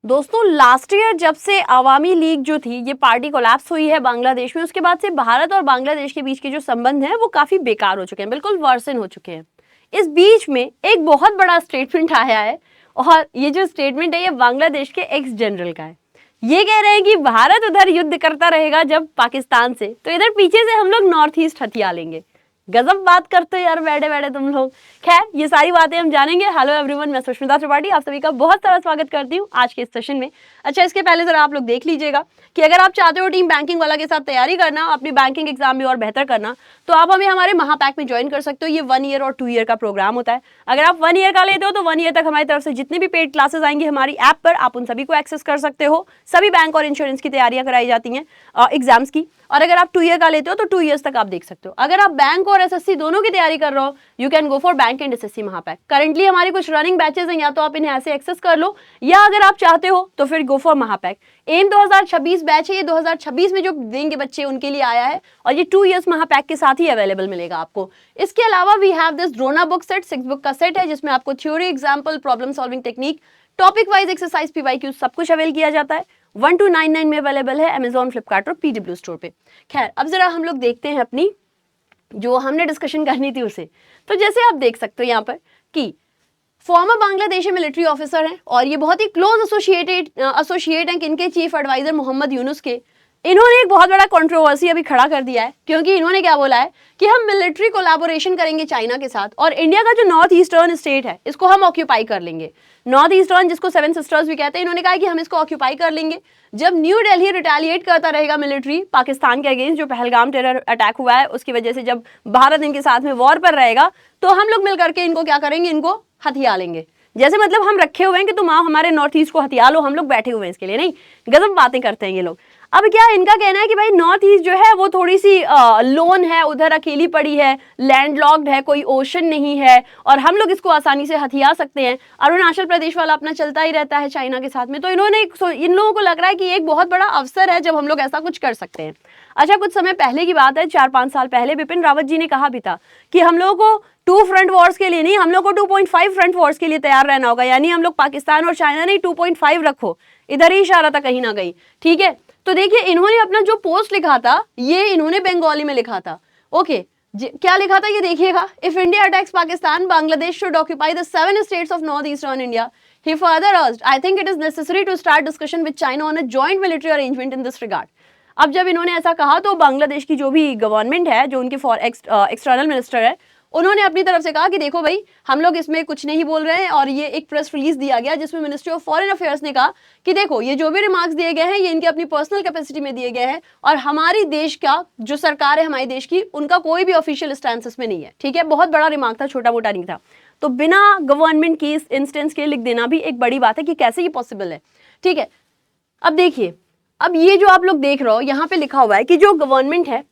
दोस्तों last year जब से अवामी लीग जो थी ये पार्टी कोलैप्स हुई है बांग्लादेश में, उसके बाद से भारत और बांग्लादेश के बीच के जो संबंध हैं वो काफी बेकार हो चुके हैं, बिल्कुल वर्सन हो चुके हैं। इस बीच में एक बहुत बड़ा स्टेटमेंट आया है और ये जो स्टेटमेंट है ये बांग्लादेश के एक्स जनरल का है। ये कह रहे हैं कि भारत उधर युद्ध करता रहेगा जब पाकिस्तान से, तो इधर पीछे से हम लोग नॉर्थ ईस्ट हथिया लेंगे। गजब बात करते हो यार बैठे बैठे तुम लोग। खैर ये सारी बातें हम जानेंगे। हेलो एवरीवन, मैं सुष्मिता त्रिपाठी आप सभी का बहुत सारा स्वागत करती हूँ आज के इस सेशन में। अच्छा, इसके पहले जरा आप लोग देख लीजिएगा कि अगर आप चाहते हो टीम बैंकिंग वाला के साथ तैयारी करना, अपनी बैंकिंग एग्जाम में और बेहतर करना, तो आप हमें हमारे महापैक में ज्वाइन कर सकते हो। ये 1 ईयर और 2 ईयर का प्रोग्राम होता है। अगर आप 1 ईयर का लेते हो तो 1 ईयर तक हमारी तरफ से जितने भी पेड क्लासेस आएंगे हमारी ऐप पर, आप उन सभी को एक्सेस कर सकते हो। सभी बैंक और इंश्योरेंस की तैयारियां कराई जाती हैं एग्जाम्स की। और अगर आप 2 ईयर का लेते हो तो 2 ईयर्स तक आप देख सकते हो। अगर आप बैंक और एसएससी दोनों की तैयारी कर रहे हो, you can go for bank and SSC महापैक। करंटली हमारे कुछ रनिंग बैचेस हैं, या तो आप इन्हें ऐसे एक्सेस कर लो, या अगर आप चाहते हो तो फिर गो फॉर महापैक। एम 2026 बैच है, ये 2026 में जो देंगे बच्चे उनके लिए आया है और ये 2 ईयर्स महापैक के साथ ही अवेलेबल मिलेगा आपको। इसके अलावा we have this Drona book set, 6 book का सेट है जिसमें आपको theory, example, problem solving technique, topic wise exercise, PYQ सब कुछ अवेल किया जाता है। 1299 में अवेलेबल है अमेजॉन, फ्लिपकार्ट और पीडब्ल्यू स्टोर पे। खैर अब जरा हम लोग देखते हैं अपनी जो हमने डिस्कशन करनी थी उसे। तो जैसे आप देख सकते हो यहाँ पर कि फॉर्मर बांग्लादेशी मिलिट्री ऑफिसर हैं और ये बहुत ही क्लोज एसोसिएट हैं किनके, चीफ एडवाइजर मोहम्मद यूनुस के। इन्होंने एक बहुत बड़ा कंट्रोवर्सी अभी खड़ा कर दिया है, क्योंकि इन्होंने क्या बोला है कि हम मिलिट्री कोलैबोरेशन करेंगे चाइना के साथ और इंडिया का जो नॉर्थ ईस्टर्न स्टेट है इसको हम ऑक्यूपाई कर लेंगे। नॉर्थ ईस्टर्न जिसको 7 सिस्टर्स भी कहते हैं, इन्होंने कहा कि हम इसको ऑक्यूपाई कर लेंगे। जब न्यू दिल्ली रिटेलिएट करता रहेगा मिलिट्री पाकिस्तान के अगेंस्ट, जो पहलगाम टेरर अटैक हुआ है उसकी वजह से, जब भारत इनके साथ में वॉर पर रहेगा, तो हम लोग मिलकर के इनको क्या करेंगे, इनको हथिया लेंगे। जैसे मतलब हम रखे हुए हैं कि तुम आओ हमारे नॉर्थ ईस्ट को हथिया लो, हम लोग बैठे हुए हैं इसके लिए। नहीं, गजब बातें करते हैं ये लोग। अब क्या इनका कहना है कि भाई नॉर्थ ईस्ट जो है वो थोड़ी सी लोन है, उधर अकेली पड़ी है, लैंडलॉक्ड है, कोई ओशन नहीं है और हम लोग इसको आसानी से हथिया सकते हैं। अरुणाचल प्रदेश वाला अपना चलता ही रहता है चाइना के साथ में। तो इन्होंने इन लोगों को लग रहा है कि एक बहुत बड़ा अवसर है जब हम लोग ऐसा कुछ कर सकते हैं। अच्छा, कुछ समय पहले की बात है, 4-5 साल पहले बिपिन रावत जी ने कहा भी था कि हम लोगों को 2 फ्रंट वॉर्स के लिए नहीं, हम लोग को 2.5 फ्रंट वॉर्स के लिए तैयार रहना होगा। यानी हम लोग पाकिस्तान और चाइना नहीं, 2.5 रखो, इधर ही इशारा था कहीं ना कहीं। ठीक है, तो देखिए इन्होंने अपना जो पोस्ट लिखा था ये इन्होंने बंगाली में लिखा था। ओके, क्या लिखा था ये देखिएगा। If India attacks Pakistan, Bangladesh should occupy the 7 states of north eastern India. He further urged, I think it is necessary to start discussion with China on a joint military arrangement in this regard. अब जब इन्होंने ऐसा कहा तो बांग्लादेश की जो भी government है, जो उनके एक्सटर्नल मिनिस्टर है, उन्होंने अपनी तरफ से कहा कि देखो भाई हम लोग इसमें कुछ नहीं बोल रहे हैं। और ये एक प्रेस रिलीज दिया गया जिसमें मिनिस्ट्री ऑफ फॉरेन अफेयर्स ने कहा कि देखो ये जो भी रिमार्क्स दिए गए हैं ये इनकी अपनी पर्सनल कैपेसिटी में दिए गए हैं और हमारी देश का जो सरकार है हमारी देश की, उनका कोई भी ऑफिशियल स्टैंड इसमें नहीं है। ठीक है, बहुत बड़ा रिमार्क था, छोटा मोटा नहीं था। तो बिना गवर्नमेंट की इस इंस्टेंस के लिख देना भी एक बड़ी बात है कि कैसे ये पॉसिबल है। ठीक है, अब देखिए, अब ये जो आप लोग देख रहे हो यहाँ पे लिखा हुआ है कि जो गवर्नमेंट है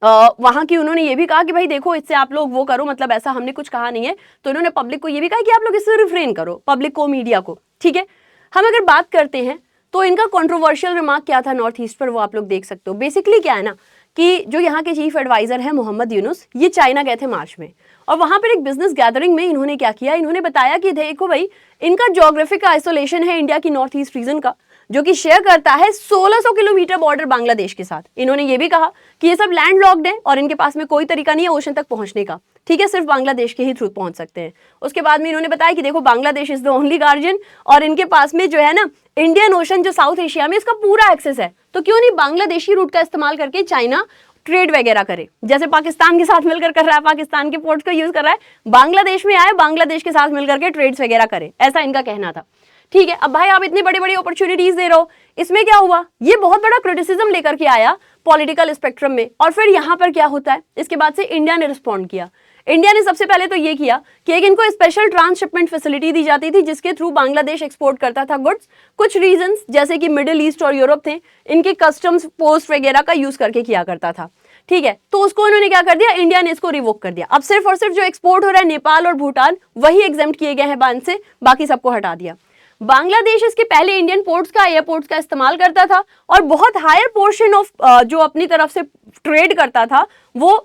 वहां की, उन्होंने ये भी कहा कि भाई देखो इससे आप लोग वो करो, मतलब ऐसा हमने कुछ कहा नहीं है। तो उन्होंने पब्लिक को ये भी कहा कि आप लोग इससे रिफ्रेन करो, पब्लिक को, मीडिया को। ठीक है, हम अगर बात करते हैं तो इनका कंट्रोवर्शियल रिमार्क क्या था नॉर्थ ईस्ट पर, वो आप लोग देख सकते हो। बेसिकली क्या है ना कि जो यहाँ के चीफ एडवाइजर है मोहम्मद यूनुस, ये चाइना गए थे मार्च में और वहां पर एक बिजनेस गैदरिंग में इन्होंने क्या किया, इन्होंने बताया कि देखो भाई इनका ज्योग्राफिक आइसोलेशन है इंडिया की नॉर्थ ईस्ट रीजन का, जो कि शेयर करता है 1600 किलोमीटर बॉर्डर बांग्लादेश के साथ। इन्होंने ये भी कहा कि ये सब लैंड लॉक्ड है और इनके पास में कोई तरीका नहीं है ओशन तक पहुंचने का। ठीक है, सिर्फ बांग्लादेश के ही थ्रू पहुंच सकते हैं। उसके बाद में इन्होंने बताया कि देखो Bangladesh is the only guardian और इनके पास में जो है ना इंडियन ओशन जो साउथ एशिया में, इसका पूरा एक्सेस है। तो क्यों नहीं बांग्लादेशी रूट का इस्तेमाल करके चाइना ट्रेड वगैरह करे, जैसे पाकिस्तान के साथ मिलकर कर रहा है, पाकिस्तान के पोर्ट्स को यूज कर रहा है, बांग्लादेश में आए, बांग्लादेश के साथ मिलकर के ट्रेड्स वगैरह करे, ऐसा इनका कहना था। ठीक है, अब भाई आप इतनी बड़ी बड़ी अपॉर्चुनिटीज दे रहे हो, इसमें क्या हुआ, ये बहुत बड़ा क्रिटिसिज्म लेकर के आया पॉलिटिकल स्पेक्ट्रम में। और फिर यहाँ पर क्या होता है, इसके बाद से इंडिया ने रिस्पॉन्ड किया। इंडिया ने सबसे पहले तो ये किया कि एक इनको स्पेशल ट्रांसशिपमेंट फैसिलिटी दी जाती थी जिसके थ्रू बांग्लादेश एक्सपोर्ट करता था गुड्स। कुछ रीजन्स जैसे कि मिडिल ईस्ट और यूरोप थे, इनके कस्टम्स पोस्ट वगैरह का यूज करके किया करता था। ठीक है, तो उसको उन्होंने क्या कर दिया, इंडिया ने इसको रिवोक कर दिया। अब सिर्फ और सिर्फ जो एक्सपोर्ट हो रहा है नेपाल और भूटान, वही एग्जेम्प्ट किए गए हैं बांध से, बाकी सबको हटा दिया। बांग्लादेश इसके पहले इंडियन पोर्ट्स का, एयरपोर्ट्स का इस्तेमाल करता था और बहुत हायर पोर्शन ऑफ जो अपनी तरफ से ट्रेड करता था वो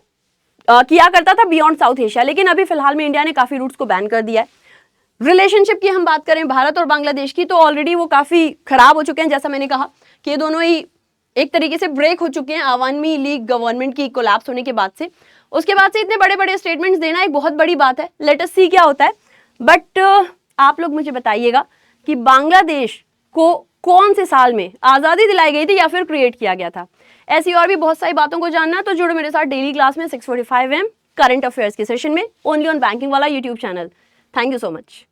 किया करता था बियॉन्ड साउथ एशिया। लेकिन अभी फिलहाल में इंडिया ने काफी रूट्स को बैन कर दिया है। रिलेशनशिप की हम बात करें भारत और बांग्लादेश की, तो ऑलरेडी वो काफ़ी खराब हो चुके हैं। जैसा मैंने कहा कि ये दोनों ही एक तरीके से ब्रेक हो चुके हैं अवामी लीग गवर्नमेंट की कोलैप्स होने के बाद से। उसके बाद से इतने बड़े बड़े स्टेटमेंट्स देना एक बहुत बड़ी बात है। लेट अस सी क्या होता है। बट आप लोग मुझे बताइएगा कि बांग्लादेश को कौन से साल में आज़ादी दिलाई गई थी या फिर क्रिएट किया गया था। ऐसी और भी बहुत सारी बातों को जानना है तो जुड़ो मेरे साथ डेली क्लास में 6:45 AM करंट अफेयर्स के सेशन में, ओनली ऑन बैंकिंग वाला YouTube channel. Thank you so much.